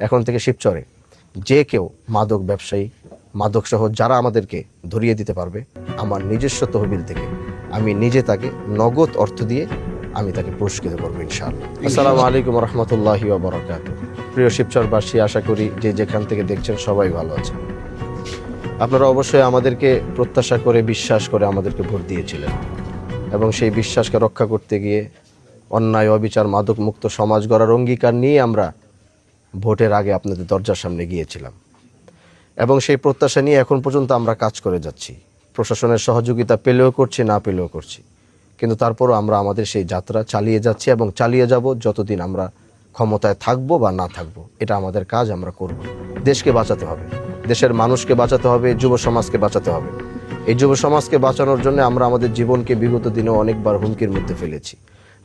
এখন থেকে শিবচরে যে কেউ মাদক ব্যবসায়ী, মাদক সহ যারা আমাদেরকে ধরিয়ে দিতে পারবে, আমার নিজস্ব তহবিল থেকে আমি নিজে তাকে নগদ অর্থ দিয়ে আমি তাকে পুরস্কৃত করবো ইনশাআল্লাহ। আসসালামু আলাইকুম রহমতুল্লাহি ওয়া বারাকাতুহু। প্রিয় শিবচরবাসী, আশা করি যে যেখান থেকে দেখছেন সবাই ভালো আছে। আপনারা অবশ্যই আমাদেরকে প্রত্যাশা করে, বিশ্বাস করে আমাদেরকে ভোট দিয়েছিলেন এবং সেই বিশ্বাসকে রক্ষা করতে গিয়ে অন্যায়, অবিচার, মাদক মুক্ত সমাজ গড়ার অঙ্গীকার নিয়ে আমরা ভোটের আগে আপনাদের দরজার সামনে গিয়েছিলাম এবং সেই প্রত্যাশা নিয়ে এখন পর্যন্ত আমরা কাজ করে যাচ্ছি। প্রশাসনের সহযোগিতা পেলেও করছি, না পেলেও করছি, কিন্তু তারপরও আমরা আমাদের সেই যাত্রা চালিয়ে যাচ্ছি এবং চালিয়ে যাব যতদিন আমরা ক্ষমতায় থাকবো বা না থাকবো। এটা আমাদের কাজ, আমরা করব। দেশকে বাঁচাতে হবে, দেশের মানুষকে বাঁচাতে হবে, যুব সমাজকে বাঁচাতে হবে। এই যুব সমাজকে বাঁচানোর জন্য আমরা আমাদের জীবনকে বিগত দিনেও অনেকবার হুমকির মধ্যে ফেলেছি।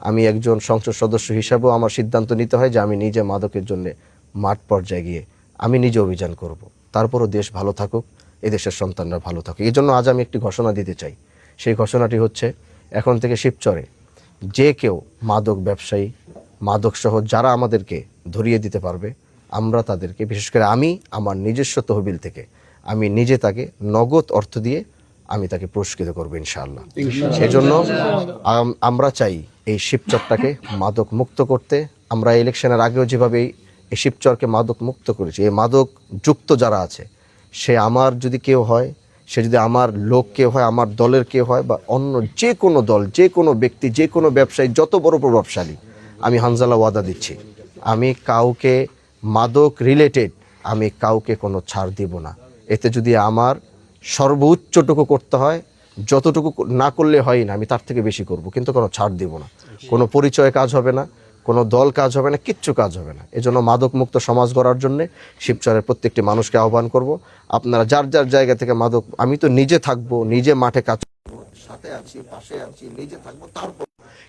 আমি একজন সংসদ সদস্য হিসাবেও আমার সিদ্ধান্ত নিতে হয় যে আমি নিজে মাদকের জন্য মাঠ পর্যায়ে গিয়ে আমি নিজে অভিযান করব। তারপরও দেশ ভালো থাকুক, এদেশের সন্তানরা ভালো থাকুক। এই জন্য আজ আমি একটি ঘোষণা দিতে চাই। সেই ঘোষণাটি হচ্ছে, এখন থেকে শিবচরে যে কেউ মাদক ব্যবসায়ী, মাদক সহ যারা আমাদেরকে ধরিয়ে দিতে পারবে, আমরা তাদেরকে, বিশেষ করে আমি আমার নিজস্ব তহবিল থেকে আমি নিজে তাকে নগদ অর্থ দিয়ে আমি তাকে পুরস্কৃত করবো ইনশাআল্লাহ। সেই জন্য আমরা চাই এই শিবচরটাকে মাদক মুক্ত করতে। আমরা ইলেকশনের আগেও যেভাবে এই শিবচরকে মাদক মুক্ত করেছি, এই মাদক যুক্ত যারা আছে, সে আমার যদি কেউ হয়, সে যদি আমার লোক কেউ হয়, আমার দলের কেউ হয়, বা অন্য যে কোনো দল, যে কোনো ব্যক্তি, যে কোনো ব্যবসায়ী, যত বড় প্রভাবশালী, আমি হানজালা ওয়াদা দিচ্ছি, আমি কাউকে মাদক রিলেটেড আমি কাউকে কোনো ছাড় দিব না। এতে যদি আমার সর্বোচ্চটুকু করতে হয়, যতটুকু না করলে হয় না, আমি তার থেকে বেশি করব, কিন্তু কোনো ছাড় দিব না। কোনো পরিচয় কাজ হবে না, কোনো দল কাজ হবে না, কিচ্ছু কাজ হবে না। এজন্য মাদক মুক্ত সমাজ গড়ার জন্যে শিবচরের প্রত্যেকটি মানুষকে আহ্বান করব, আপনারা যার যার জায়গা থেকে মাদক, আমি তো নিজে থাকবো, নিজে মাঠে কাজ করবো, সাথে আছি, পাশে আছি, নিজে থাকবো, তারপর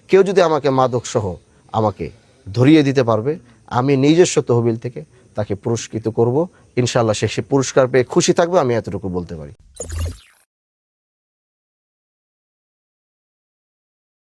কেউ যদি আমাকে মাদক সহ আমাকে ধরিয়ে দিতে পারবে, আমি নিজস্ব তহবিল থেকে তাকে পুরস্কৃত করব ইনশাআল্লাহ। সে পুরস্কার পেয়ে খুশি থাকবে, আমি এতটুকু বলতে পারি।